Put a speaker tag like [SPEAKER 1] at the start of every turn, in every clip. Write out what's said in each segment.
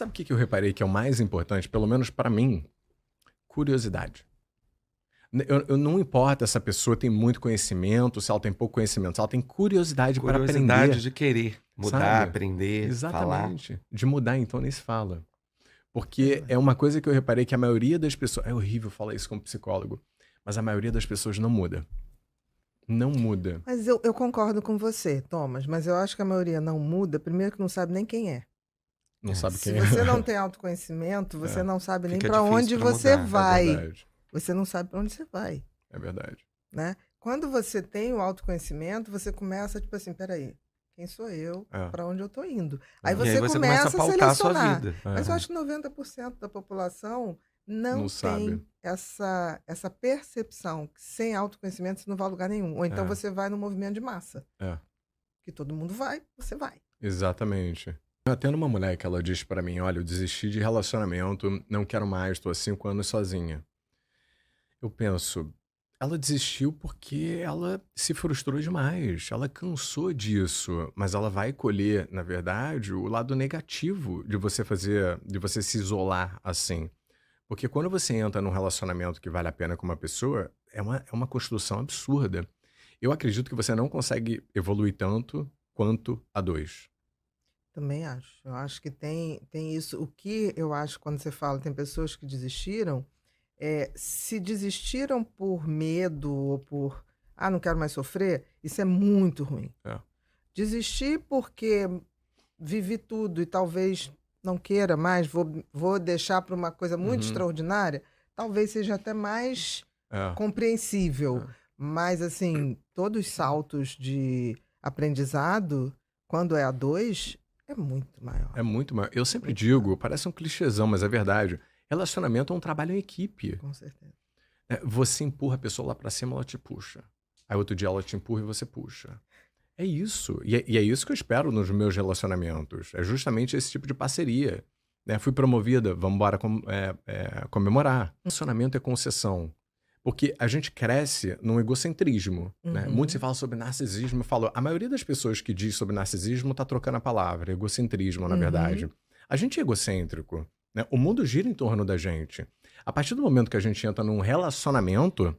[SPEAKER 1] sabe o que eu reparei que é o mais importante, pelo menos para mim? Curiosidade. Eu não importa se a pessoa tem muito conhecimento, se ela tem pouco conhecimento, se ela tem curiosidade para
[SPEAKER 2] Curiosidade
[SPEAKER 1] aprender,
[SPEAKER 2] de querer mudar,
[SPEAKER 1] sabe?
[SPEAKER 2] aprender, falar.
[SPEAKER 1] Exatamente. De mudar, então, nem se fala. Porque
[SPEAKER 3] Exato.
[SPEAKER 1] é uma coisa que eu reparei que a maioria das pessoas... É horrível falar isso como psicólogo, mas a maioria das pessoas não muda. Não muda.
[SPEAKER 3] Mas eu concordo com você, Thomas, mas eu acho que a maioria não muda, primeiro que não sabe nem quem é.
[SPEAKER 1] Não sabe
[SPEAKER 3] Se
[SPEAKER 1] quem é.
[SPEAKER 3] você não tem autoconhecimento, você não sabe nem
[SPEAKER 2] Fica
[SPEAKER 3] para
[SPEAKER 2] difícil
[SPEAKER 3] onde
[SPEAKER 2] pra
[SPEAKER 3] você
[SPEAKER 2] mudar, é
[SPEAKER 3] vai.
[SPEAKER 1] É verdade.
[SPEAKER 3] Você não sabe para onde você vai,
[SPEAKER 1] É verdade.
[SPEAKER 3] né? Quando você tem o autoconhecimento, você começa, tipo assim, peraí, quem sou eu?
[SPEAKER 1] É.
[SPEAKER 3] Para onde eu tô indo? Aí
[SPEAKER 2] E
[SPEAKER 3] você
[SPEAKER 2] aí você começa a pautar a sua
[SPEAKER 3] selecionar.
[SPEAKER 2] vida.
[SPEAKER 3] Mas eu
[SPEAKER 1] É.
[SPEAKER 3] acho que 90% da população não
[SPEAKER 1] Não sabe.
[SPEAKER 3] tem essa percepção que sem autoconhecimento você não vai a lugar nenhum. Ou então
[SPEAKER 1] É.
[SPEAKER 3] você vai no movimento de massa.
[SPEAKER 1] É.
[SPEAKER 3] Que todo mundo vai, você vai.
[SPEAKER 1] Exatamente. Eu atendo uma mulher que ela diz pra mim, olha, eu desisti de relacionamento, não quero mais, tô há 5 anos sozinha. Eu penso, ela desistiu porque ela se frustrou demais, ela cansou disso, mas ela vai colher, na verdade, o lado negativo de você se isolar assim. Porque quando você entra num relacionamento que vale a pena com uma pessoa, é uma construção absurda. Eu acredito que você não consegue evoluir tanto quanto a dois.
[SPEAKER 3] Também acho. Eu acho que tem isso. O que eu acho quando você fala, tem pessoas que desistiram, se desistiram por medo ou por, não quero mais sofrer, isso é muito ruim.
[SPEAKER 1] É.
[SPEAKER 3] Desistir porque vivi tudo e talvez não queira mais, vou deixar para uma coisa muito
[SPEAKER 1] Uhum.
[SPEAKER 3] extraordinária, talvez seja até mais
[SPEAKER 1] É.
[SPEAKER 3] compreensível.
[SPEAKER 1] É.
[SPEAKER 3] Mas, assim, todos os saltos de aprendizado, quando é a dois, é muito maior.
[SPEAKER 1] É muito maior. Eu sempre
[SPEAKER 3] Muito
[SPEAKER 1] digo, parece um clichêzão, mas é verdade. Relacionamento é um trabalho em equipe.
[SPEAKER 3] Com certeza.
[SPEAKER 1] Você empurra a pessoa lá pra cima, ela te puxa. Aí outro dia ela te empurra e você puxa. É isso. E é isso que eu espero nos meus relacionamentos. É justamente esse tipo de parceria. Né? Fui promovida, vamos embora comemorar. Relacionamento é concessão. Porque a gente cresce num egocentrismo. Né?
[SPEAKER 3] Uhum.
[SPEAKER 1] Muito se fala sobre narcisismo. A maioria das pessoas que diz sobre narcisismo tá trocando a palavra. Egocentrismo, na
[SPEAKER 3] Uhum.
[SPEAKER 1] verdade. A gente é egocêntrico. Né? O mundo gira em torno da gente. A partir do momento que a gente entra num relacionamento,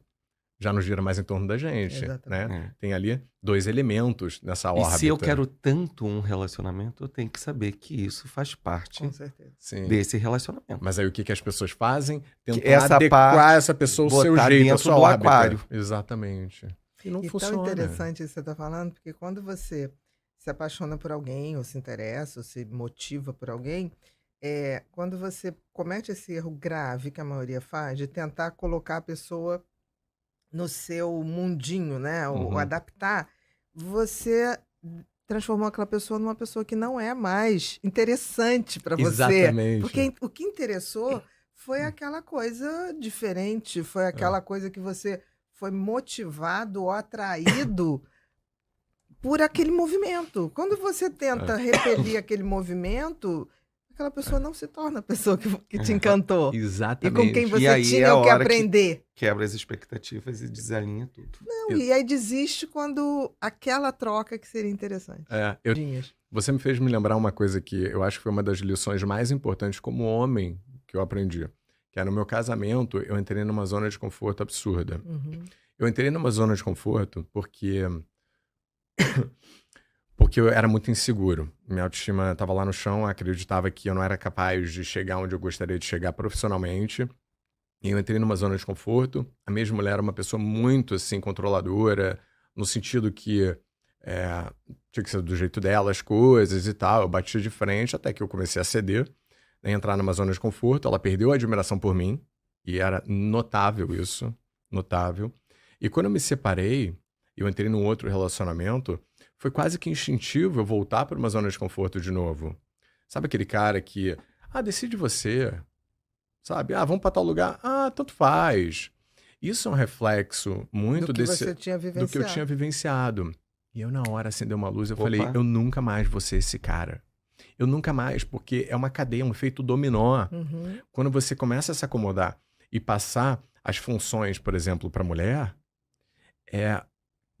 [SPEAKER 1] já não gira mais em torno da gente.
[SPEAKER 3] Exatamente.
[SPEAKER 1] Né? Tem ali 2 elementos nessa
[SPEAKER 2] E
[SPEAKER 1] órbita.
[SPEAKER 2] se eu quero tanto um relacionamento, eu tenho que saber que isso faz parte
[SPEAKER 3] Com certeza.
[SPEAKER 1] Sim.
[SPEAKER 2] desse relacionamento.
[SPEAKER 1] Mas aí o que as pessoas fazem? Tentar
[SPEAKER 2] essa
[SPEAKER 1] adequar
[SPEAKER 2] parte,
[SPEAKER 1] essa pessoa ao seu
[SPEAKER 2] botar
[SPEAKER 1] jeito, a
[SPEAKER 2] dentro
[SPEAKER 1] sua
[SPEAKER 2] do
[SPEAKER 1] órbita.
[SPEAKER 2] aquário.
[SPEAKER 1] Exatamente. E não
[SPEAKER 3] E
[SPEAKER 1] funciona.
[SPEAKER 3] tão interessante isso que você está falando, porque quando você se apaixona por alguém, ou se interessa, ou se motiva por alguém, quando você comete esse erro grave que a maioria faz, de tentar colocar a pessoa no seu mundinho, né? Ou
[SPEAKER 1] Uhum.
[SPEAKER 3] adaptar, você transformou aquela pessoa numa pessoa que não é mais interessante para você.
[SPEAKER 1] Exatamente.
[SPEAKER 3] Porque o que interessou foi aquela coisa diferente, foi aquela coisa que você foi motivado ou atraído por aquele movimento. Quando você tenta repelir aquele movimento, aquela pessoa não se torna a pessoa que te encantou. E
[SPEAKER 1] Exatamente.
[SPEAKER 3] com quem
[SPEAKER 2] E
[SPEAKER 3] você
[SPEAKER 2] aí é
[SPEAKER 3] tinha
[SPEAKER 2] a
[SPEAKER 3] o que
[SPEAKER 2] hora que-
[SPEAKER 3] aprender.
[SPEAKER 2] Quebra as expectativas e desalinha tudo.
[SPEAKER 3] Não, e aí desiste quando aquela troca que seria interessante.
[SPEAKER 1] É, você me fez me lembrar uma coisa que eu acho que foi uma das lições mais importantes como homem que eu aprendi. Que é no meu casamento, eu entrei numa zona de conforto absurda.
[SPEAKER 3] Uhum.
[SPEAKER 1] Eu entrei numa zona de conforto porque eu era muito inseguro. Minha autoestima estava lá no chão, acreditava que eu não era capaz de chegar onde eu gostaria de chegar profissionalmente. E eu entrei numa zona de conforto. A minha mulher era uma pessoa muito, assim, controladora, no sentido que tinha que ser do jeito dela as coisas e tal. Eu batia de frente até que eu comecei a ceder, né, entrar numa zona de conforto. Ela perdeu a admiração por mim, e era notável isso, notável. E quando eu me separei, eu entrei num outro relacionamento, foi quase que instintivo eu voltar para uma zona de conforto de novo. Sabe aquele cara que, decide você, sabe? Vamos para tal lugar, tanto faz. Isso é um reflexo muito
[SPEAKER 3] Do que você tinha
[SPEAKER 1] do que eu tinha vivenciado. E eu, na hora, acendeu uma luz, eu falei, eu nunca mais vou ser esse cara. Eu nunca mais, porque é uma cadeia, um efeito dominó.
[SPEAKER 3] Uhum.
[SPEAKER 1] Quando você começa a se acomodar e passar as funções, por exemplo, para a mulher,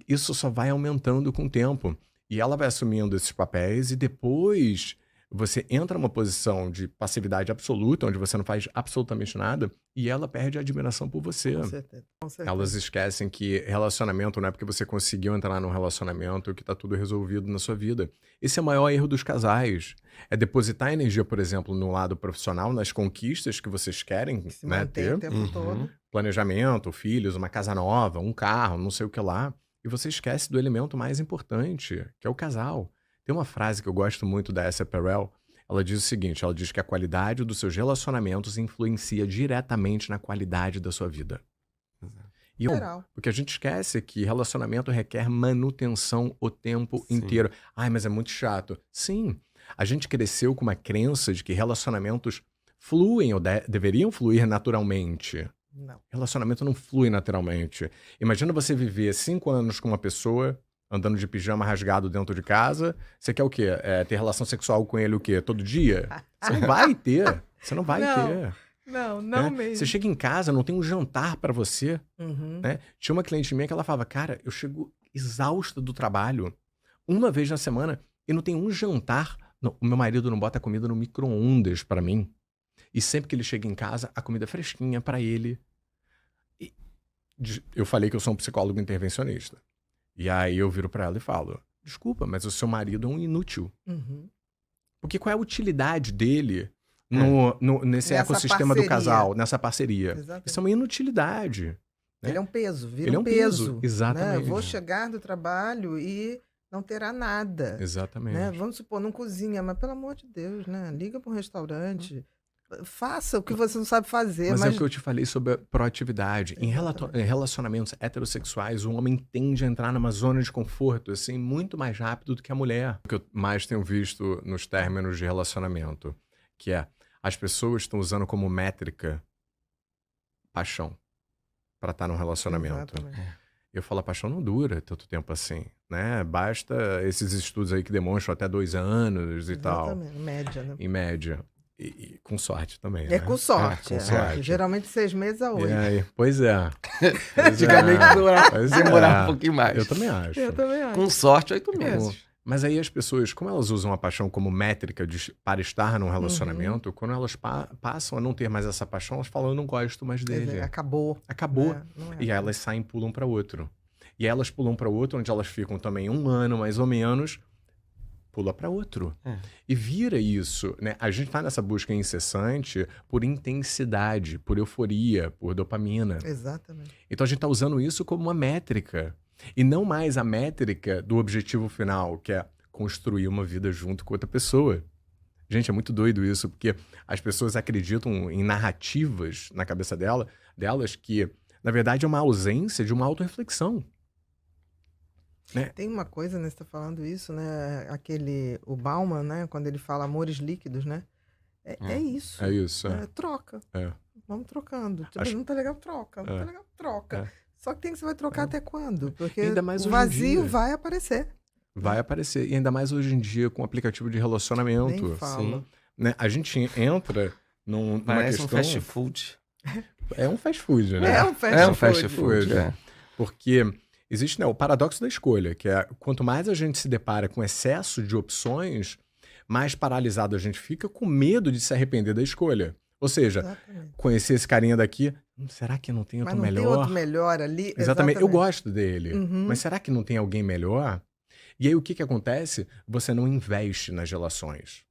[SPEAKER 1] isso só vai aumentando com o tempo. E ela vai assumindo esses papéis e depois você entra numa posição de passividade absoluta, onde você não faz absolutamente nada, e ela perde a admiração por você.
[SPEAKER 3] Com certeza. Com certeza.
[SPEAKER 1] Elas esquecem que relacionamento não é porque você conseguiu entrar num relacionamento que tá tudo resolvido na sua vida. Esse é o maior erro dos casais. É depositar energia, por exemplo, no lado profissional, nas conquistas que vocês querem,
[SPEAKER 3] Que se
[SPEAKER 1] né,
[SPEAKER 3] mantém
[SPEAKER 1] ter.
[SPEAKER 3] o tempo todo.
[SPEAKER 1] Planejamento, filhos, uma casa nova, um carro, não sei o que lá. E você esquece do elemento mais importante, que é o casal. Tem uma frase que eu gosto muito da Esther Perel. Ela diz o seguinte, ela diz que a qualidade dos seus relacionamentos influencia diretamente na qualidade da sua vida. E
[SPEAKER 3] Geral.
[SPEAKER 1] porque a gente esquece que relacionamento requer manutenção o tempo
[SPEAKER 2] Sim.
[SPEAKER 1] inteiro. Ai, mas é muito chato. Sim, a gente cresceu com uma crença de que relacionamentos fluem ou deveriam fluir naturalmente.
[SPEAKER 3] Não.
[SPEAKER 1] Relacionamento não flui naturalmente. Imagina você viver 5 anos com uma pessoa, andando de pijama rasgado dentro de casa. Você quer o quê? Ter relação sexual com ele o quê? Todo dia? Você não vai ter. Você não vai
[SPEAKER 3] Não,
[SPEAKER 1] ter.
[SPEAKER 3] Não,
[SPEAKER 1] né?
[SPEAKER 3] não mesmo.
[SPEAKER 1] Você chega em casa, não tem um jantar pra você.
[SPEAKER 3] Uhum.
[SPEAKER 1] Né? Tinha uma cliente minha que ela falava, cara, eu chego exausta do trabalho uma vez na semana e não tem um jantar. Não, o meu marido não bota comida no micro-ondas pra mim. E sempre que ele chega em casa, a comida é fresquinha pra ele. E eu falei que eu sou um psicólogo intervencionista. E aí eu viro pra ela e falo, desculpa, mas o seu marido é um inútil.
[SPEAKER 3] Uhum.
[SPEAKER 1] Porque qual é a utilidade dele nesse
[SPEAKER 3] Nessa
[SPEAKER 1] ecossistema do
[SPEAKER 3] parceria.
[SPEAKER 1] casal, nessa parceria?
[SPEAKER 3] Exatamente.
[SPEAKER 1] Isso é uma inutilidade. Né?
[SPEAKER 3] Ele é um peso, vira
[SPEAKER 1] Ele é
[SPEAKER 3] um
[SPEAKER 1] um
[SPEAKER 3] peso.
[SPEAKER 1] peso, exatamente.
[SPEAKER 3] Né? Vou chegar do trabalho e não terá nada.
[SPEAKER 1] Exatamente.
[SPEAKER 3] Né? Vamos supor, não cozinha, mas pelo amor de Deus, né? Liga para um restaurante, faça o que você não sabe fazer.
[SPEAKER 1] Mas
[SPEAKER 3] Mas
[SPEAKER 1] é o que eu te falei sobre a proatividade. Em
[SPEAKER 3] Exatamente.
[SPEAKER 1] relacionamentos heterossexuais, o homem tende a entrar numa zona de conforto, assim, muito mais rápido do que a mulher. O que eu mais tenho visto nos términos de relacionamento, que é, as pessoas estão usando como métrica paixão para estar num relacionamento.
[SPEAKER 3] Exatamente.
[SPEAKER 1] Eu falo, a paixão não dura tanto tempo assim, né? Basta esses estudos aí que demonstram até 2 anos e tal,
[SPEAKER 3] Exatamente. Média, né?
[SPEAKER 1] em média. E com sorte também,
[SPEAKER 3] É
[SPEAKER 1] né?
[SPEAKER 3] com sorte.
[SPEAKER 1] com
[SPEAKER 3] é.
[SPEAKER 1] sorte.
[SPEAKER 3] Geralmente 6 meses a 8.
[SPEAKER 1] E aí, pois é. Pois
[SPEAKER 2] Antigamente demorava um pouquinho mais.
[SPEAKER 1] Eu também acho.
[SPEAKER 3] Eu também acho.
[SPEAKER 2] Com sorte, 8 meses.
[SPEAKER 1] Mas aí as pessoas, como elas usam a paixão como métrica para estar num relacionamento, quando elas passam a não ter mais essa paixão, elas falam, eu não gosto mais
[SPEAKER 3] Quer dizer,
[SPEAKER 1] dele.
[SPEAKER 3] acabou.
[SPEAKER 1] Acabou.
[SPEAKER 3] Né? Não é.
[SPEAKER 1] E aí elas saem e pulam para outro. E aí elas pulam para outro, onde elas ficam também 1 ano, mais ou menos, pula para outro.
[SPEAKER 2] É.
[SPEAKER 1] E vira isso, né? A gente tá nessa busca incessante por intensidade, por euforia, por dopamina.
[SPEAKER 3] Exatamente.
[SPEAKER 1] Então a gente tá usando isso como uma métrica. E não mais a métrica do objetivo final, que é construir uma vida junto com outra pessoa. Gente, é muito doido isso, porque as pessoas acreditam em narrativas na cabeça delas que, na verdade, é uma ausência de uma autorreflexão. Né?
[SPEAKER 3] Tem uma coisa, né? Você tá falando isso, né? O Bauman, né? Quando ele fala amores líquidos, né? É isso.
[SPEAKER 1] É isso.
[SPEAKER 3] É, troca.
[SPEAKER 1] É.
[SPEAKER 3] Vamos trocando. Tipo,
[SPEAKER 1] Acho-
[SPEAKER 3] não tá legal, troca. Não
[SPEAKER 1] É.
[SPEAKER 3] tá legal, troca.
[SPEAKER 1] É.
[SPEAKER 3] Só que você vai trocar até quando? Porque
[SPEAKER 1] Ainda mais
[SPEAKER 3] o
[SPEAKER 1] hoje em
[SPEAKER 3] vazio
[SPEAKER 1] dia.
[SPEAKER 3] vai aparecer.
[SPEAKER 1] Vai aparecer. E ainda mais hoje em dia com o aplicativo de relacionamento.
[SPEAKER 3] Nem fala.
[SPEAKER 2] Sim.
[SPEAKER 1] Né? A gente entra numa
[SPEAKER 2] Parece um
[SPEAKER 1] questão...
[SPEAKER 2] fast food.
[SPEAKER 1] É um fast food, né?
[SPEAKER 3] É um fast
[SPEAKER 2] É um
[SPEAKER 3] food.
[SPEAKER 2] fast food.
[SPEAKER 1] food.
[SPEAKER 2] É.
[SPEAKER 1] Porque existe, né, o paradoxo da escolha, que é quanto mais a gente se depara com excesso de opções, mais paralisado a gente fica com medo de se arrepender da escolha. Ou seja,
[SPEAKER 3] Exatamente.
[SPEAKER 1] conhecer esse carinha daqui, será que não tem
[SPEAKER 3] Mas
[SPEAKER 1] outro
[SPEAKER 3] não tem
[SPEAKER 1] melhor?
[SPEAKER 3] outro melhor ali.
[SPEAKER 1] Exatamente. Eu gosto dele,
[SPEAKER 3] Uhum.
[SPEAKER 1] mas será que não tem alguém melhor? E aí o que acontece? Você não investe nas relações.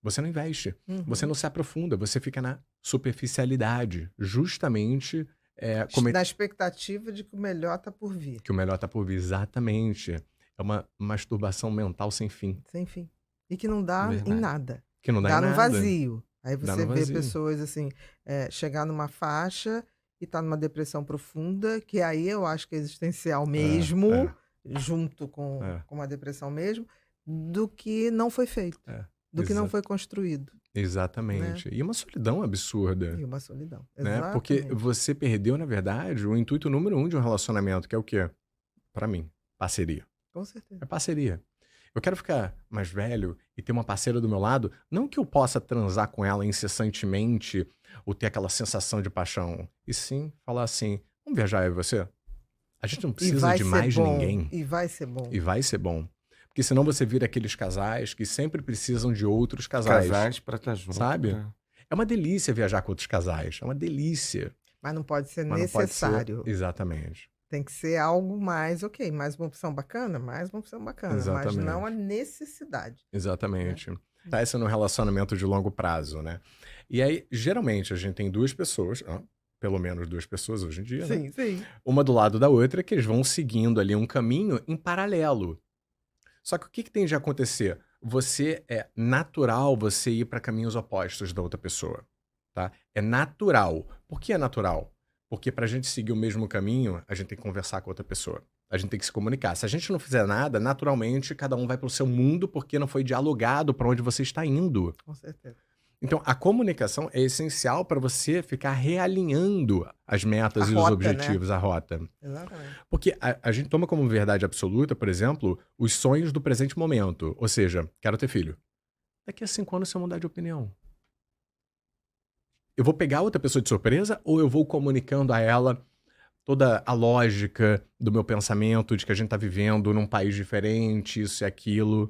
[SPEAKER 1] Você não investe.
[SPEAKER 3] Uhum.
[SPEAKER 1] Você não se aprofunda. Você fica na superficialidade. Justamente
[SPEAKER 3] Na expectativa de que o melhor tá por vir.
[SPEAKER 1] que o melhor tá por vir. Exatamente. É uma masturbação mental sem fim.
[SPEAKER 3] Sem fim. E que não dá
[SPEAKER 2] Verdade.
[SPEAKER 3] em nada.
[SPEAKER 1] Que não dá,
[SPEAKER 3] Dá
[SPEAKER 1] em
[SPEAKER 3] no
[SPEAKER 1] nada.
[SPEAKER 3] vazio. Aí
[SPEAKER 1] Dá
[SPEAKER 3] você
[SPEAKER 1] no
[SPEAKER 3] vê
[SPEAKER 1] vazio.
[SPEAKER 3] pessoas assim, chegar numa faixa e tá numa depressão profunda, que aí eu acho que é existencial mesmo, junto com a depressão mesmo, do que não foi feito. Do que não
[SPEAKER 1] Exato.
[SPEAKER 3] foi construído.
[SPEAKER 1] Exatamente. E uma solidão absurda.
[SPEAKER 3] E uma solidão.
[SPEAKER 1] Né? Porque
[SPEAKER 3] Exatamente.
[SPEAKER 1] você perdeu, na verdade, o intuito número 1 de um relacionamento, que é o quê? Pra mim, parceria.
[SPEAKER 3] Com certeza.
[SPEAKER 1] É parceria. Eu quero ficar mais velho e ter uma parceira do meu lado, não que eu possa transar com ela incessantemente ou ter aquela sensação de paixão, e sim falar assim, vamos viajar eu e você? A gente não
[SPEAKER 3] E
[SPEAKER 1] precisa
[SPEAKER 3] vai
[SPEAKER 1] de
[SPEAKER 3] ser
[SPEAKER 1] mais
[SPEAKER 3] bom.
[SPEAKER 1] ninguém.
[SPEAKER 3] E vai ser bom.
[SPEAKER 1] E vai ser bom. Porque Porque senão você vira aqueles casais que sempre precisam de outros casais.
[SPEAKER 2] Casais pra estar junto.
[SPEAKER 1] Sabe?
[SPEAKER 2] né?
[SPEAKER 1] É uma delícia viajar com outros casais. É uma delícia.
[SPEAKER 3] Mas não pode ser
[SPEAKER 1] Mas não pode ser-
[SPEAKER 3] necessário.
[SPEAKER 1] Exatamente.
[SPEAKER 3] Tem que ser algo mais, ok, mais uma opção bacana, mais uma opção bacana, mas
[SPEAKER 1] Exatamente.
[SPEAKER 3] não a necessidade.
[SPEAKER 1] Exatamente. Tá, esse é no relacionamento de longo prazo, né? E aí, geralmente, a gente tem duas pessoas, pelo menos duas pessoas hoje em dia, né?
[SPEAKER 3] Sim, sim.
[SPEAKER 1] Uma do lado da outra, que eles vão seguindo ali um caminho em paralelo. Só que o que tem de acontecer? É natural você ir para caminhos opostos da outra pessoa, tá? É natural. Por que é natural? Porque para a gente seguir o mesmo caminho, a gente tem que conversar com outra pessoa. A gente tem que se comunicar. Se a gente não fizer nada, naturalmente cada um vai para o seu mundo porque não foi dialogado para onde você está indo.
[SPEAKER 3] Com certeza.
[SPEAKER 1] Então, a comunicação é essencial para você ficar realinhando as metas
[SPEAKER 3] A
[SPEAKER 1] e
[SPEAKER 3] rota,
[SPEAKER 1] os objetivos, a rota.
[SPEAKER 3] Exatamente.
[SPEAKER 1] Porque a gente toma como verdade absoluta, por exemplo, os sonhos do presente momento. Ou seja, quero ter filho. Daqui a 5 anos, se eu mudar de opinião. Eu vou pegar outra pessoa de surpresa ou eu vou comunicando a ela toda a lógica do meu pensamento, de que a gente tá vivendo num país diferente, isso e aquilo.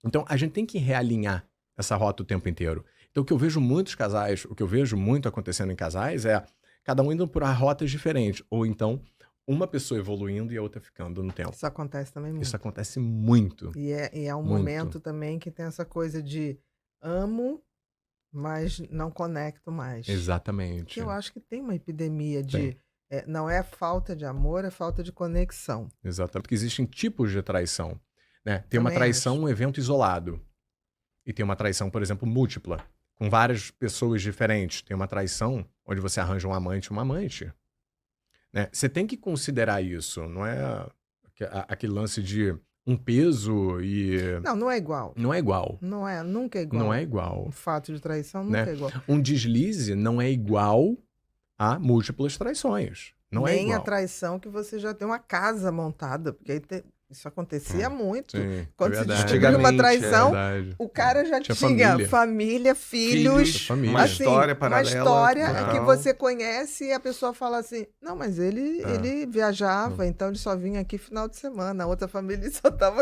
[SPEAKER 1] Então, a gente tem que realinhar essa rota o tempo inteiro. Então, o que eu vejo muitos casais, o que eu vejo muito acontecendo em casais é cada um indo por rotas diferentes. Ou então, uma pessoa evoluindo e a outra ficando no tempo.
[SPEAKER 3] Isso acontece também muito.
[SPEAKER 1] Isso acontece muito.
[SPEAKER 3] E é um
[SPEAKER 1] Muito.
[SPEAKER 3] momento também que tem essa coisa de amo, mas não conecto mais.
[SPEAKER 1] Exatamente.
[SPEAKER 3] Que eu acho que tem uma epidemia de...
[SPEAKER 1] Tem.
[SPEAKER 3] não é falta de amor, é falta de conexão.
[SPEAKER 1] Exatamente. Porque existem tipos de traição. Né? Tem uma
[SPEAKER 3] Também
[SPEAKER 1] traição,
[SPEAKER 3] acho.
[SPEAKER 1] um evento isolado. E tem uma traição, por exemplo, múltipla. Com várias pessoas diferentes. Tem uma traição onde você arranja um amante e uma amante. Né? Você tem que considerar isso. Não é aquele lance de um peso e...
[SPEAKER 3] Não é igual.
[SPEAKER 1] Não é igual.
[SPEAKER 3] Não é, nunca é igual.
[SPEAKER 1] Não é igual.
[SPEAKER 3] O fato de traição
[SPEAKER 1] Né?
[SPEAKER 3] nunca é igual.
[SPEAKER 1] Um deslize não é igual a múltiplas traições. Não é
[SPEAKER 3] Nem
[SPEAKER 1] igual.
[SPEAKER 3] a traição que você já tem uma casa montada, porque aí isso acontecia muito.
[SPEAKER 1] Sim,
[SPEAKER 3] Quando
[SPEAKER 1] é
[SPEAKER 3] se
[SPEAKER 1] verdade.
[SPEAKER 3] descobriu uma
[SPEAKER 2] Antigamente,
[SPEAKER 3] traição,
[SPEAKER 1] Verdade.
[SPEAKER 3] o cara já
[SPEAKER 1] Tinha
[SPEAKER 3] tinha família, filhos,
[SPEAKER 1] família.
[SPEAKER 2] Uma
[SPEAKER 3] assim,
[SPEAKER 2] história
[SPEAKER 3] uma
[SPEAKER 2] paralela.
[SPEAKER 3] história
[SPEAKER 2] total.
[SPEAKER 3] que você conhece e a pessoa fala assim, não, mas ele viajava, então ele só vinha aqui final de semana, a outra família só estava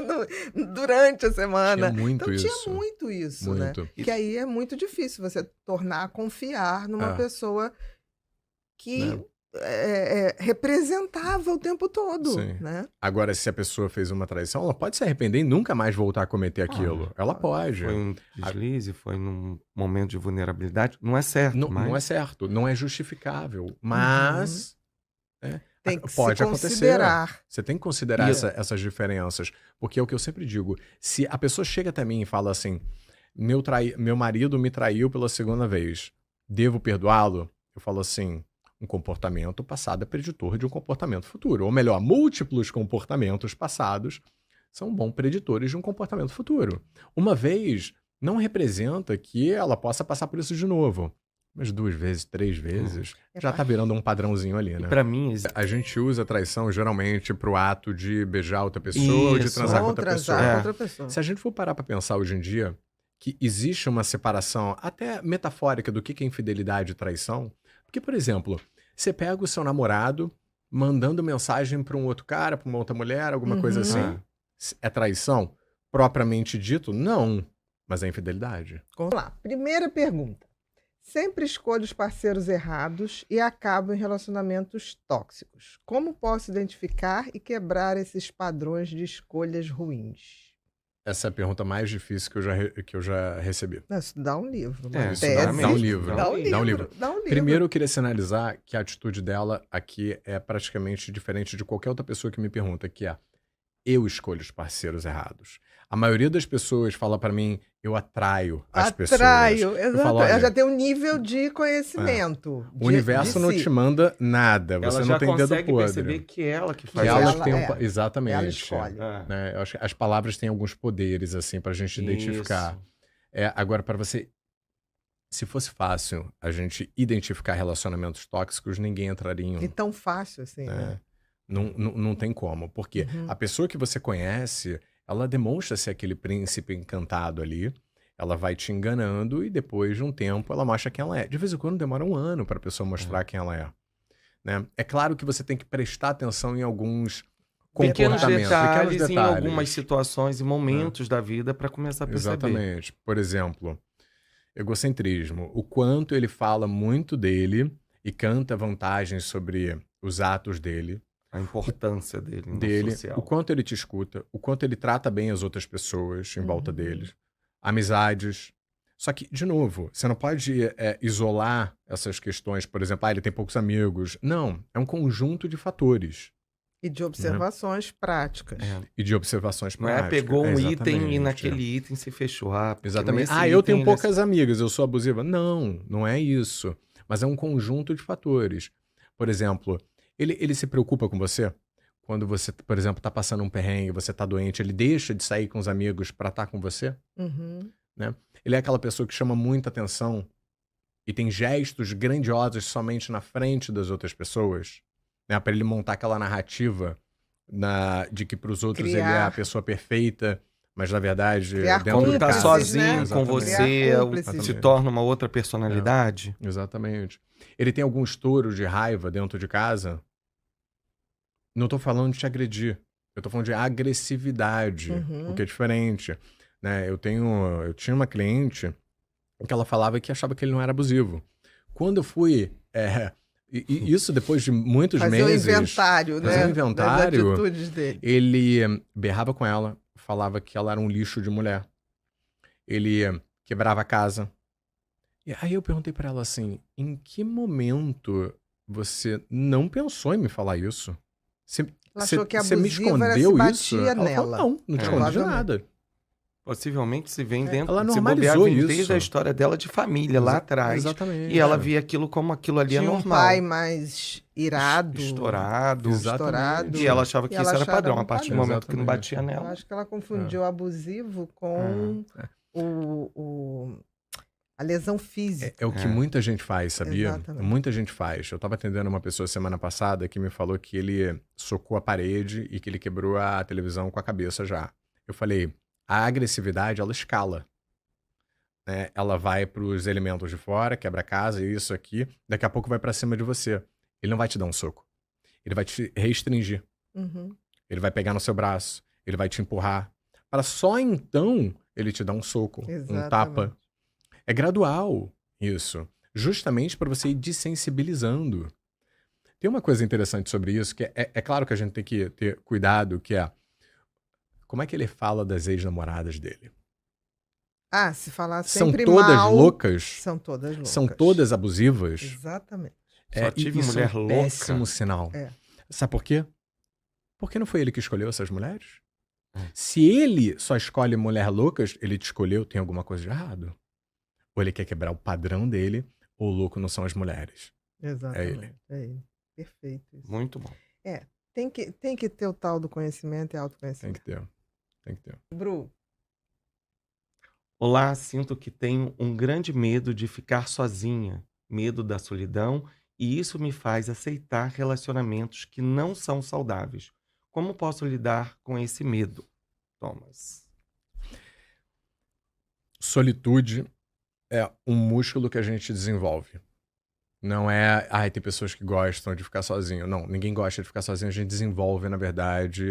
[SPEAKER 3] durante a semana.
[SPEAKER 1] Tinha muito
[SPEAKER 3] Então
[SPEAKER 1] isso.
[SPEAKER 3] tinha muito isso, né?
[SPEAKER 1] Muito.
[SPEAKER 3] Que aí é muito difícil você tornar a confiar numa
[SPEAKER 1] É.
[SPEAKER 3] pessoa que
[SPEAKER 1] Né?
[SPEAKER 3] representava o tempo todo,
[SPEAKER 1] Sim.
[SPEAKER 3] né?
[SPEAKER 1] Agora, se a pessoa fez uma traição, ela pode se arrepender e nunca mais voltar a cometer aquilo. Ela pode.
[SPEAKER 2] Foi um deslize, foi num momento de vulnerabilidade. Não é certo,
[SPEAKER 1] Não,
[SPEAKER 2] mas...
[SPEAKER 1] não é certo, não é justificável. Mas
[SPEAKER 3] Tem que
[SPEAKER 1] pode
[SPEAKER 3] se
[SPEAKER 1] acontecer.
[SPEAKER 3] considerar.
[SPEAKER 1] Você tem que considerar
[SPEAKER 2] E-
[SPEAKER 1] essas diferenças. Porque é o que eu sempre digo. Se a pessoa chega até mim e fala assim, meu marido me traiu pela segunda vez, devo perdoá-lo? Eu falo assim, um comportamento passado é preditor de um comportamento futuro. Ou melhor, múltiplos comportamentos passados são bons preditores de um comportamento futuro. Uma vez não representa que ela possa passar por isso de novo. Mas 2 vezes, 3 vezes, já tá virando um padrãozinho ali,
[SPEAKER 2] E
[SPEAKER 1] né?
[SPEAKER 2] pra mim,
[SPEAKER 1] A gente usa a traição geralmente pro ato de beijar outra pessoa ou de
[SPEAKER 2] Isso.
[SPEAKER 1] transar com
[SPEAKER 3] Ou
[SPEAKER 1] outra
[SPEAKER 3] transar
[SPEAKER 1] pessoa.
[SPEAKER 3] com
[SPEAKER 2] É.
[SPEAKER 3] outra pessoa.
[SPEAKER 1] Se a gente for parar pra pensar hoje em dia que existe uma separação até metafórica do que é infidelidade e traição, porque, por exemplo, você pega o seu namorado mandando mensagem pra um outro cara, pra uma outra mulher, alguma coisa
[SPEAKER 3] Uhum.
[SPEAKER 1] assim. É traição? Propriamente dito, não. Mas é infidelidade.
[SPEAKER 3] Vamos lá. Primeira pergunta. Sempre escolho os parceiros errados e acabo em relacionamentos tóxicos. Como posso identificar e quebrar esses padrões de escolhas ruins?
[SPEAKER 1] Essa é a pergunta mais difícil que eu já recebi.
[SPEAKER 3] Não, isso dá um livro. Uma
[SPEAKER 2] É,
[SPEAKER 1] isso
[SPEAKER 3] tese.
[SPEAKER 1] dá um livro.
[SPEAKER 3] Dá um livro.
[SPEAKER 1] Dá um livro.
[SPEAKER 3] Dá um livro.
[SPEAKER 1] Primeiro, eu queria sinalizar que a atitude dela aqui é praticamente diferente de qualquer outra pessoa que me pergunta, que é, eu escolho os parceiros errados. A maioria das pessoas fala pra mim, eu atraio as pessoas.
[SPEAKER 3] Atraio, exato.
[SPEAKER 1] falo, olha,
[SPEAKER 3] Ela já tem um nível de conhecimento.
[SPEAKER 1] O universo não te manda nada, você
[SPEAKER 2] ela
[SPEAKER 1] não
[SPEAKER 2] já
[SPEAKER 1] tem dedo
[SPEAKER 2] consegue
[SPEAKER 1] podre.
[SPEAKER 2] perceber que é ela que
[SPEAKER 1] Que
[SPEAKER 2] faz
[SPEAKER 1] ela
[SPEAKER 2] isso.
[SPEAKER 1] tem
[SPEAKER 3] é.
[SPEAKER 1] Exatamente.
[SPEAKER 3] Ela escolhe.
[SPEAKER 2] É.
[SPEAKER 1] Né? Eu acho que as palavras têm alguns poderes, assim, pra gente identificar. Agora, para você... Se fosse fácil a gente identificar relacionamentos tóxicos, ninguém entraria em um.
[SPEAKER 3] E tão fácil assim,
[SPEAKER 1] né?
[SPEAKER 3] né?
[SPEAKER 1] Não tem como. Porque
[SPEAKER 3] Uhum.
[SPEAKER 1] a pessoa que você conhece, ela demonstra ser aquele príncipe encantado ali. Ela vai te enganando e depois de um tempo ela mostra quem ela é. De vez em quando demora um ano para a pessoa mostrar quem ela é. Né? É claro que você tem que prestar atenção em alguns
[SPEAKER 2] Pequenos
[SPEAKER 1] comportamento,
[SPEAKER 2] detalhes em algumas situações e momentos da vida para começar a perceber.
[SPEAKER 1] Exatamente. Por exemplo, egocentrismo. O quanto ele fala muito dele e canta vantagens sobre os atos dele.
[SPEAKER 2] A importância dele no social.
[SPEAKER 1] O quanto ele te escuta, o quanto ele trata bem as outras pessoas em volta dele. Amizades. Só que, de novo, você não pode isolar essas questões. Por exemplo, ele tem poucos amigos. Não, é um conjunto de fatores.
[SPEAKER 3] E de observações práticas.
[SPEAKER 1] E de observações
[SPEAKER 2] Não
[SPEAKER 1] práticas.
[SPEAKER 2] Pegou um item e naquele item se fechou.
[SPEAKER 1] Exatamente. Eu tenho poucas amigas, eu sou abusiva. Não, não é isso. Mas é um conjunto de fatores. Por exemplo, ele se preocupa com você? Quando você, por exemplo, está passando um perrengue, você está doente, ele deixa de sair com os amigos para estar com você? Né? Ele é aquela pessoa que chama muita atenção e tem gestos grandiosos somente na frente das outras pessoas, né? Para ele montar aquela narrativa de que para os outros ele é a pessoa perfeita, mas na verdade
[SPEAKER 2] quando
[SPEAKER 1] de
[SPEAKER 2] tá
[SPEAKER 1] casa,
[SPEAKER 2] sozinho
[SPEAKER 1] né?
[SPEAKER 2] com você, se torna uma outra personalidade.
[SPEAKER 1] Exatamente. Ele tem algum estouro de raiva dentro de casa? Não tô falando de te agredir, eu tô falando de agressividade, o que é diferente. Né? Eu tinha uma cliente que ela falava que achava que ele não era abusivo. Quando eu fui... isso depois de muitos meses...
[SPEAKER 3] Fazer um inventário das atitudes dele.
[SPEAKER 1] Ele berrava com ela, falava que ela era um lixo de mulher. Ele quebrava a casa. E aí eu perguntei pra ela assim, em que momento você não pensou em me falar isso?
[SPEAKER 3] Ela achou que
[SPEAKER 1] você me
[SPEAKER 3] abusiva
[SPEAKER 1] escondeu
[SPEAKER 3] se
[SPEAKER 1] isso?
[SPEAKER 3] batia
[SPEAKER 1] Ela
[SPEAKER 3] nela.
[SPEAKER 1] falou, não te escondi de nada.
[SPEAKER 2] Possivelmente se vem dentro,
[SPEAKER 1] ela
[SPEAKER 2] se bobear,
[SPEAKER 1] normalizou
[SPEAKER 2] vem desde
[SPEAKER 1] isso.
[SPEAKER 2] a história dela de família lá atrás.
[SPEAKER 1] Exatamente.
[SPEAKER 2] E ela via aquilo como aquilo ali
[SPEAKER 3] Tinha
[SPEAKER 2] é normal.
[SPEAKER 3] um pai mais irado.
[SPEAKER 2] Estourado.
[SPEAKER 1] Exatamente.
[SPEAKER 2] E ela achava que isso era padrão, a partir do momento que não batia
[SPEAKER 3] Eu
[SPEAKER 2] nela.
[SPEAKER 3] acho que ela confundiu abusivo com a lesão física.
[SPEAKER 1] É o que muita gente faz, sabia?
[SPEAKER 3] Exatamente.
[SPEAKER 1] Muita gente faz. Eu estava atendendo uma pessoa semana passada que me falou que ele socou a parede e que ele quebrou a televisão com a cabeça já. Eu falei, a agressividade, ela escala. Né? Ela vai para os elementos de fora, quebra a casa, isso aqui, daqui a pouco vai para cima de você. Ele não vai te dar um soco. Ele vai te restringir. Ele vai pegar no seu braço, ele vai te empurrar, para só então ele te dar um soco, um tapa. É gradual isso, justamente para você ir desensibilizando. Tem uma coisa interessante sobre isso, que é claro que a gente tem que ter cuidado, que é como é que ele fala das ex-namoradas dele.
[SPEAKER 3] Se falar sempre
[SPEAKER 1] são todas
[SPEAKER 3] mal,
[SPEAKER 1] loucas?
[SPEAKER 3] São todas loucas.
[SPEAKER 1] São todas abusivas?
[SPEAKER 3] Exatamente.
[SPEAKER 2] Só tive
[SPEAKER 1] isso
[SPEAKER 2] mulher
[SPEAKER 1] é um
[SPEAKER 2] louca.
[SPEAKER 1] péssimo sinal. Sabe por quê? Porque não foi ele que escolheu essas mulheres? Se ele só escolhe mulher loucas, ele te escolheu, tem alguma coisa de errado. Ou ele quer quebrar o padrão dele, ou o louco não são as mulheres.
[SPEAKER 3] Exatamente. É ele. Perfeito. Isso.
[SPEAKER 2] Muito bom.
[SPEAKER 3] Tem que ter o tal do conhecimento e autoconhecimento.
[SPEAKER 1] Tem que ter.
[SPEAKER 3] Bru.
[SPEAKER 2] Olá, sinto que tenho um grande medo de ficar sozinha, medo da solidão, e isso me faz aceitar relacionamentos que não são saudáveis. Como posso lidar com esse medo, Thomas?
[SPEAKER 1] Solitude é um músculo que a gente desenvolve. Não é, tem pessoas que gostam de ficar sozinho. Não, ninguém gosta de ficar sozinho. A gente desenvolve, na verdade,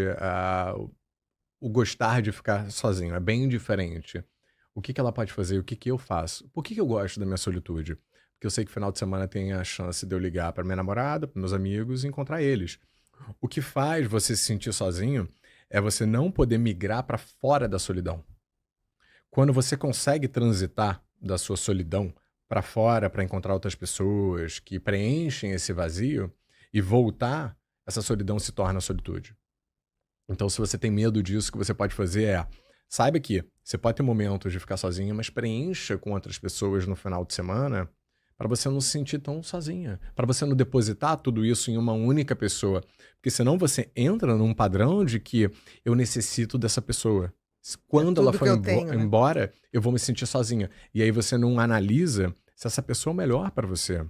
[SPEAKER 1] o gostar de ficar sozinho. É bem diferente. O que ela pode fazer? O que eu faço? Por que eu gosto da minha solitude? Porque eu sei que no final de semana tem a chance de eu ligar para minha namorada, para meus amigos e encontrar eles. O que faz você se sentir sozinho é você não poder migrar para fora da solidão. Quando você consegue transitar da sua solidão para fora, para encontrar outras pessoas que preenchem esse vazio e voltar, essa solidão se torna solitude. Então, se você tem medo disso, o que você pode fazer saiba que você pode ter momentos de ficar sozinha, mas preencha com outras pessoas no final de semana para você não se sentir tão sozinha, para você não depositar tudo isso em uma única pessoa, porque senão você entra num padrão de que eu necessito dessa pessoa. Quando ela for embora, eu vou me sentir sozinha. E aí você não analisa se essa pessoa é melhor para você.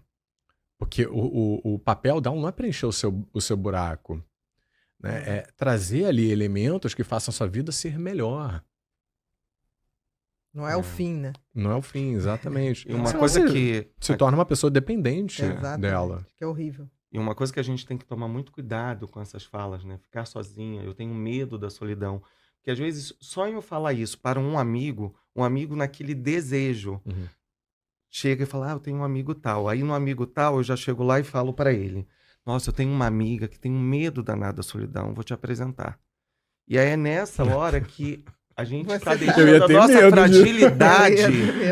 [SPEAKER 1] Porque o papel dela não é preencher o seu buraco. Né? É trazer ali elementos que façam a sua vida ser melhor.
[SPEAKER 3] Não é o fim, né?
[SPEAKER 1] Não é o fim, exatamente.
[SPEAKER 2] E uma coisa que
[SPEAKER 1] se torna uma pessoa dependente dela.
[SPEAKER 3] Que é horrível.
[SPEAKER 2] E uma coisa que a gente tem que tomar muito cuidado com essas falas, né? Ficar sozinha, eu tenho medo da solidão. Porque às vezes, só em eu falar isso para um amigo naquele desejo,
[SPEAKER 1] Uhum.
[SPEAKER 2] chega e fala, eu tenho um amigo tal. Aí no amigo tal, eu já chego lá e falo para ele, nossa, eu tenho uma amiga que tem um medo danado da solidão, vou te apresentar. E aí é nessa hora que a gente
[SPEAKER 3] Você
[SPEAKER 2] está
[SPEAKER 3] tá-
[SPEAKER 2] deixando
[SPEAKER 1] Eu ia
[SPEAKER 2] a
[SPEAKER 1] ter
[SPEAKER 2] nossa
[SPEAKER 1] medo
[SPEAKER 2] fragilidade.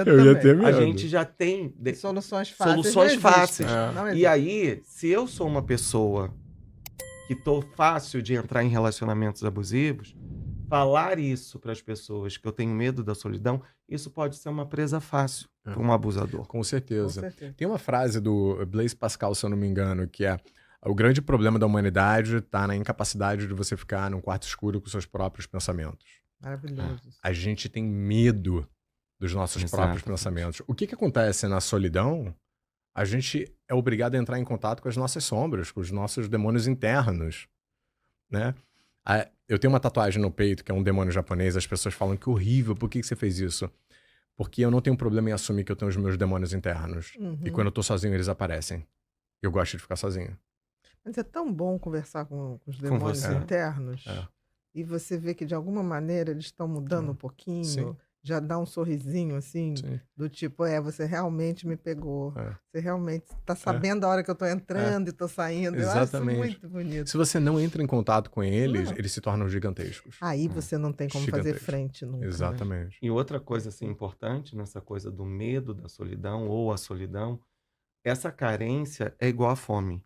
[SPEAKER 1] Eu ia ter medo.
[SPEAKER 2] A gente já tem
[SPEAKER 3] Soluções fáceis.
[SPEAKER 2] soluções
[SPEAKER 3] não
[SPEAKER 2] fáceis.
[SPEAKER 3] existem, não
[SPEAKER 2] E
[SPEAKER 3] existem.
[SPEAKER 2] aí, se eu sou uma pessoa que tô fácil de entrar em relacionamentos abusivos, falar isso para as pessoas que eu tenho medo da solidão, isso pode ser uma presa fácil para um abusador.
[SPEAKER 1] Com
[SPEAKER 3] Com
[SPEAKER 1] certeza.
[SPEAKER 3] certeza.
[SPEAKER 1] Tem uma frase do Blaise Pascal, se eu não me engano, que é: o grande problema da humanidade está na incapacidade de você ficar num quarto escuro com seus próprios pensamentos.
[SPEAKER 3] Maravilhoso.
[SPEAKER 1] A gente tem medo dos nossos próprios
[SPEAKER 2] Exatamente.
[SPEAKER 1] pensamentos. O que acontece na solidão? A gente é obrigado a entrar em contato com as nossas sombras, com os nossos demônios internos, né? Eu tenho uma tatuagem no peito que é um demônio japonês. As pessoas falam que horrível, por que você fez isso? Porque eu não tenho problema em assumir que eu tenho os meus demônios internos.
[SPEAKER 3] Uhum.
[SPEAKER 1] E quando eu tô sozinho, eles aparecem. Eu gosto de ficar sozinho.
[SPEAKER 3] Mas é tão bom conversar com os
[SPEAKER 2] Com
[SPEAKER 3] demônios
[SPEAKER 2] você.
[SPEAKER 3] internos.
[SPEAKER 1] É.
[SPEAKER 3] E você vê que de alguma maneira eles estão mudando um pouquinho.
[SPEAKER 1] Sim.
[SPEAKER 3] Já dá um sorrisinho assim,
[SPEAKER 1] Sim.
[SPEAKER 3] do tipo, você realmente me pegou.
[SPEAKER 1] É.
[SPEAKER 3] Você realmente está sabendo a hora que eu estou entrando e estou saindo.
[SPEAKER 1] Exatamente.
[SPEAKER 3] Eu acho muito bonito.
[SPEAKER 1] Se você não entra em contato com eles,
[SPEAKER 3] Não.
[SPEAKER 1] eles se tornam gigantescos.
[SPEAKER 3] Aí você não tem como fazer
[SPEAKER 1] Gigantesco.
[SPEAKER 3] frente nunca. né?
[SPEAKER 1] Exatamente.
[SPEAKER 2] E outra coisa assim, importante nessa coisa do medo da solidão ou a solidão, essa carência é igual à fome.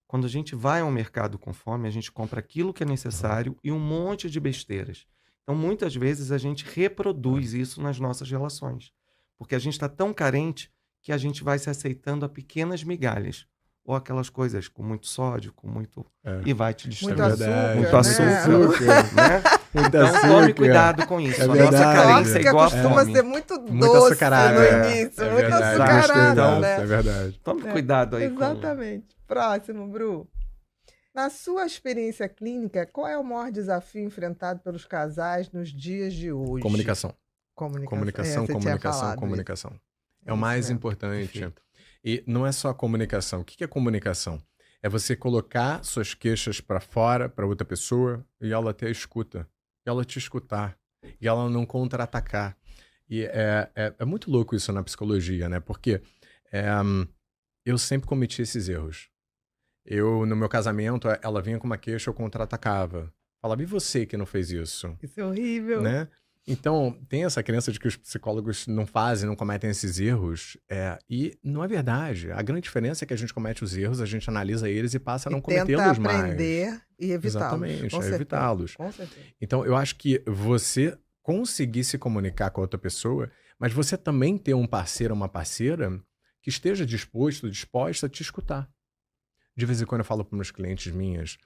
[SPEAKER 2] Quando a gente vai ao mercado com fome, a gente compra aquilo que é necessário e um monte de besteiras. Então, muitas vezes, a gente reproduz isso nas nossas relações. Porque a gente está tão carente que a gente vai se aceitando a pequenas migalhas. Ou aquelas coisas com muito sódio, com muito...
[SPEAKER 1] É.
[SPEAKER 2] E vai te
[SPEAKER 3] Muito
[SPEAKER 2] destruindo.
[SPEAKER 3] açúcar,
[SPEAKER 2] Muito
[SPEAKER 3] né?
[SPEAKER 2] açúcar, né?
[SPEAKER 1] Muito
[SPEAKER 2] Então,
[SPEAKER 1] açúcar.
[SPEAKER 2] tome cuidado com isso.
[SPEAKER 1] É
[SPEAKER 2] A nossa
[SPEAKER 1] verdade.
[SPEAKER 2] carência é
[SPEAKER 3] Tóxica
[SPEAKER 2] igual a
[SPEAKER 3] costuma
[SPEAKER 2] fome.
[SPEAKER 3] ser muito
[SPEAKER 1] Muito
[SPEAKER 3] doce
[SPEAKER 1] açucarado.
[SPEAKER 3] no
[SPEAKER 1] É
[SPEAKER 3] início. Muito
[SPEAKER 1] verdade.
[SPEAKER 3] açucarado,
[SPEAKER 2] Então,
[SPEAKER 3] né?
[SPEAKER 1] É verdade.
[SPEAKER 2] Tome
[SPEAKER 3] É,
[SPEAKER 2] cuidado aí com...
[SPEAKER 3] Exatamente. Próximo, Bru. Na sua experiência clínica, qual é o maior desafio enfrentado pelos casais nos dias de hoje?
[SPEAKER 1] Comunicação.
[SPEAKER 3] Comunicação,
[SPEAKER 1] Comunicação,
[SPEAKER 3] você tinha
[SPEAKER 1] comunicação,
[SPEAKER 3] falado
[SPEAKER 1] comunicação.
[SPEAKER 3] isso.
[SPEAKER 1] É o
[SPEAKER 3] Isso
[SPEAKER 1] mais
[SPEAKER 3] mesmo.
[SPEAKER 1] importante.
[SPEAKER 2] Perfeito.
[SPEAKER 1] E não é só a comunicação. O que é comunicação? É você colocar suas queixas para fora, para outra pessoa, e ela ter a escuta. E ela te escutar. E ela não contra-atacar. E é muito louco isso na psicologia, né? Porque eu sempre cometi esses erros. No meu casamento, ela vinha com uma queixa, eu contra-atacava. Falava, e você que não fez isso?
[SPEAKER 3] Isso é horrível.
[SPEAKER 1] Né? Então, tem essa crença de que os psicólogos não fazem, não cometem esses erros. E não é verdade. A grande diferença é que a gente comete os erros, a gente analisa eles e passa a não cometê-los
[SPEAKER 3] Tenta
[SPEAKER 1] mais.
[SPEAKER 3] aprender e evitá-los.
[SPEAKER 1] Exatamente,
[SPEAKER 3] Com certeza,
[SPEAKER 1] evitá-los.
[SPEAKER 3] Com certeza.
[SPEAKER 1] Então, eu acho que você conseguir se comunicar com a outra pessoa, mas você também ter um parceiro, uma parceira que esteja disposta a te escutar. De vez em quando eu falo para meus clientes minhas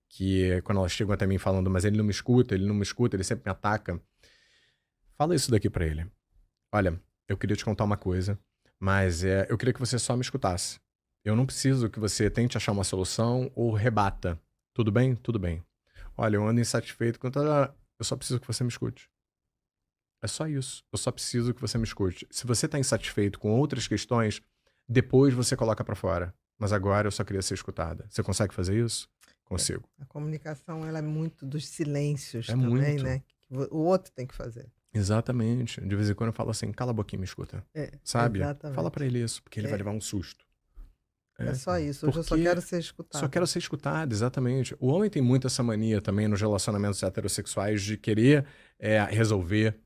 [SPEAKER 1] que quando elas chegam até mim falando, mas ele não me escuta, ele sempre me ataca. Fala isso daqui para ele. Olha, eu queria te contar uma coisa, mas eu queria que você só me escutasse. Eu não preciso que você tente achar uma solução ou rebata. Tudo bem? Tudo bem. Olha, eu ando insatisfeito, eu só preciso que você me escute. É só isso. Eu só preciso que você me escute. Se você está insatisfeito com outras questões, depois você coloca para fora. Mas agora eu só queria ser escutada. Você consegue fazer isso? Consigo.
[SPEAKER 3] A comunicação, ela é muito dos silêncios
[SPEAKER 1] É
[SPEAKER 3] também,
[SPEAKER 1] muito.
[SPEAKER 3] né? Que o outro tem que fazer.
[SPEAKER 1] Exatamente. De vez em quando eu falo assim, cala a boquinha e me escuta. Sabe?
[SPEAKER 3] Exatamente.
[SPEAKER 1] Fala pra ele isso, porque ele vai levar um susto.
[SPEAKER 3] É só isso. Hoje eu só
[SPEAKER 1] Porque
[SPEAKER 3] quero ser escutado.
[SPEAKER 1] Só quero ser escutado, exatamente. O homem tem muito essa mania também nos relacionamentos heterossexuais de querer resolver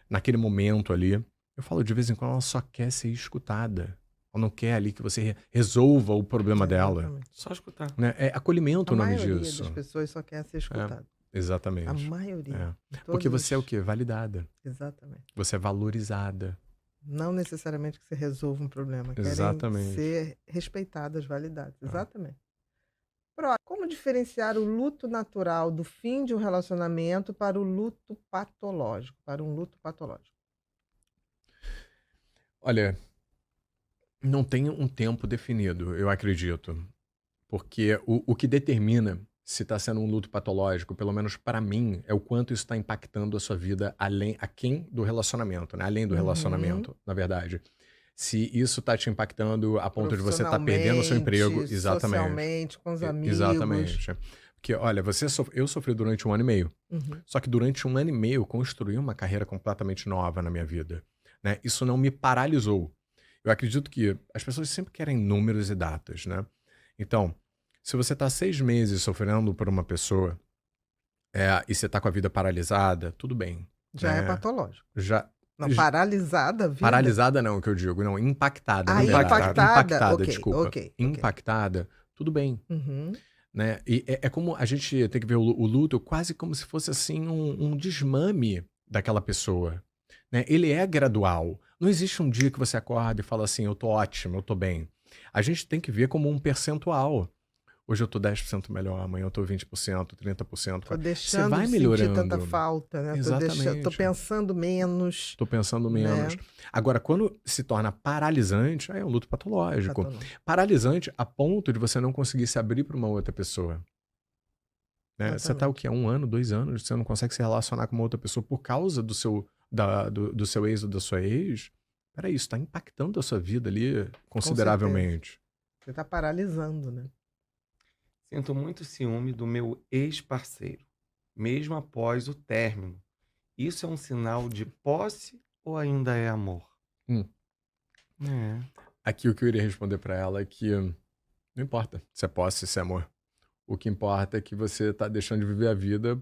[SPEAKER 1] naquele momento ali. Eu falo, de vez em quando ela só quer ser escutada. Ela não quer ali que você resolva o problema dela.
[SPEAKER 3] Exatamente.
[SPEAKER 2] Só escutar.
[SPEAKER 1] Né? É acolhimento
[SPEAKER 3] A
[SPEAKER 1] o nome
[SPEAKER 3] maioria
[SPEAKER 1] disso.
[SPEAKER 3] das pessoas só quer ser escutada.
[SPEAKER 1] Exatamente.
[SPEAKER 3] A maioria.
[SPEAKER 1] É.
[SPEAKER 3] Em
[SPEAKER 1] Porque
[SPEAKER 3] todos
[SPEAKER 1] você é o
[SPEAKER 3] os-
[SPEAKER 1] quê? Validada.
[SPEAKER 3] Exatamente.
[SPEAKER 1] Você é valorizada.
[SPEAKER 3] Não necessariamente que você resolva um problema.
[SPEAKER 1] Exatamente.
[SPEAKER 3] Querem ser respeitadas, validadas. Exatamente. Próximo. Como diferenciar o luto natural do fim de um relacionamento para o luto patológico? Para um luto patológico.
[SPEAKER 1] Olha, não tem um tempo definido, eu acredito. Porque o que determina se está sendo um luto patológico, pelo menos para mim, é o quanto isso está impactando a sua vida aquém do relacionamento, né? Além do
[SPEAKER 3] Uhum.
[SPEAKER 1] relacionamento, na verdade. Se isso tá te impactando a ponto de você estar perdendo o seu emprego.
[SPEAKER 3] Profissionalmente,
[SPEAKER 1] Exatamente.
[SPEAKER 3] socialmente, com os amigos.
[SPEAKER 1] Exatamente. Porque, olha, eu sofri durante 1 ano e meio.
[SPEAKER 3] Uhum.
[SPEAKER 1] Só que durante 1 ano e meio eu construí uma carreira completamente nova na minha vida, né? Isso não me paralisou. Eu acredito que as pessoas sempre querem números e datas, né? Então, se você tá 6 meses sofrendo por uma pessoa e você tá com a vida paralisada, tudo bem.
[SPEAKER 3] Já é
[SPEAKER 1] né?
[SPEAKER 3] patológico. Não,
[SPEAKER 1] Já-
[SPEAKER 3] paralisada a vida?
[SPEAKER 1] Paralisada não, que eu digo. Não, impactada.
[SPEAKER 3] Ah,
[SPEAKER 1] na verdade.
[SPEAKER 3] impactada.
[SPEAKER 1] Impactada,
[SPEAKER 3] Ok,
[SPEAKER 1] desculpa.
[SPEAKER 3] ok.
[SPEAKER 1] Impactada, tudo bem.
[SPEAKER 3] Uhum.
[SPEAKER 1] Né? E é como a gente tem que ver o luto quase como se fosse assim um desmame daquela pessoa. Né? Ele é gradual. Não existe um dia que você acorda e fala assim, eu tô ótimo, eu tô bem. A gente tem que ver como um percentual. Hoje eu tô 10% melhor, amanhã eu tô 20%, 30%.
[SPEAKER 3] Tô deixando
[SPEAKER 1] vai
[SPEAKER 3] de sentir
[SPEAKER 1] melhorando.
[SPEAKER 3] tanta falta, né?
[SPEAKER 1] Exatamente.
[SPEAKER 3] Tô pensando menos.
[SPEAKER 1] Tô pensando menos.
[SPEAKER 3] Né?
[SPEAKER 1] Agora, quando se torna paralisante, aí é um luto patológico.
[SPEAKER 3] Patológico.
[SPEAKER 1] Paralisante a ponto de você não conseguir se abrir para uma outra pessoa. Né? Você tá o quê? 1 ano, 2 anos, você não consegue se relacionar com uma outra pessoa por causa do seu ex ou da sua ex? Peraí, isso tá impactando a sua vida ali consideravelmente.
[SPEAKER 3] Você tá paralisando, né?
[SPEAKER 2] Sinto muito ciúme do meu ex-parceiro, mesmo após o término. Isso é um sinal de posse ou ainda é amor? É.
[SPEAKER 1] Aqui o que eu iria responder pra ela é que não importa se é posse, se é amor. O que importa é que você tá deixando de viver a vida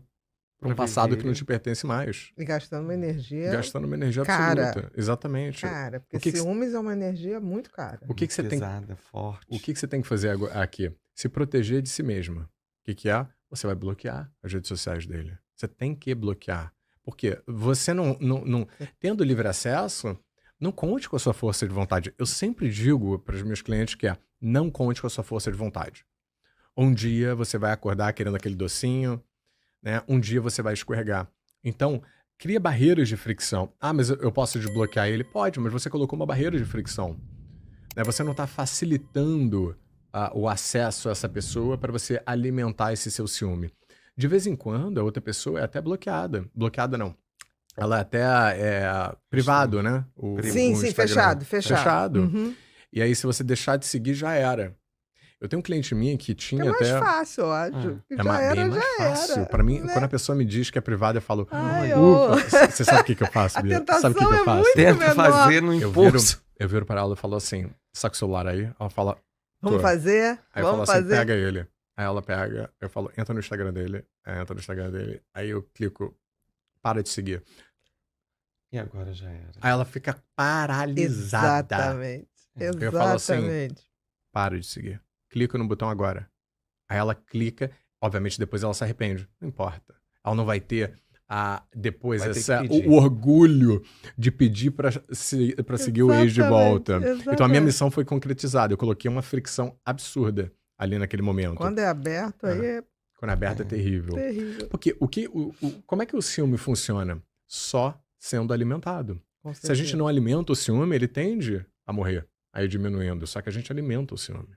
[SPEAKER 1] para um passado que não te pertence mais.
[SPEAKER 3] E gastando uma energia.
[SPEAKER 1] Gastando uma energia
[SPEAKER 3] cara.
[SPEAKER 1] absoluta. Exatamente.
[SPEAKER 3] Cara, porque ciúmes é uma energia muito cara.
[SPEAKER 1] O que você
[SPEAKER 2] pesada,
[SPEAKER 1] tem?
[SPEAKER 2] Forte.
[SPEAKER 1] O que você tem que fazer aqui? Se proteger de si mesma. O que é? Você vai bloquear as redes sociais dele. Você tem que bloquear. Porque você não tendo livre acesso, não conte com a sua força de vontade. Eu sempre digo para os meus clientes que não conte com a sua força de vontade. Um dia você vai acordar querendo aquele docinho, né? Um dia você vai escorregar. Então, cria barreiras de fricção. Ah, mas eu posso desbloquear ele? Pode, mas você colocou uma barreira de fricção. Né? Você não está facilitando o acesso a essa pessoa para você alimentar esse seu ciúme. De vez em quando, a outra pessoa é até bloqueada. Bloqueada não. Ela é até privado, né?
[SPEAKER 3] Sim, fechado.
[SPEAKER 1] Fechado. E aí, se você deixar de seguir, já era. Eu tenho um cliente minha que tinha
[SPEAKER 3] até... É mais fácil, eu acho.
[SPEAKER 1] É bem mais fácil. Para mim, né? Quando a pessoa me diz que é privada, eu falo... Você sabe o que eu faço, Bia? Sabe o que eu faço?
[SPEAKER 2] Tenta fazer no impulso.
[SPEAKER 1] Eu viro para ela e falo assim, saca o celular aí. Ela fala...
[SPEAKER 3] Vamos fazer?
[SPEAKER 1] Aí eu falo assim, pega ele. Aí ela pega, eu falo, entra no Instagram dele. Entra no Instagram dele. Aí eu clico, para de seguir.
[SPEAKER 2] E agora já era.
[SPEAKER 1] Aí ela fica paralisada.
[SPEAKER 3] Exatamente.
[SPEAKER 1] Eu falo assim, para de seguir. Clica no botão agora. Aí ela clica, obviamente depois ela se arrepende. Não importa. Ela não vai ter depois o orgulho de pedir para seguir o ex de volta.
[SPEAKER 3] Exatamente.
[SPEAKER 1] Então a minha missão foi concretizada. Eu coloquei uma fricção absurda ali naquele momento.
[SPEAKER 3] Quando é aberto, aí é...
[SPEAKER 1] Quando é aberto é terrível. Porque como é que o ciúme funciona? Só sendo alimentado. Se a gente não alimenta o ciúme, ele tende a morrer, a ir diminuindo. Só que a gente alimenta o ciúme.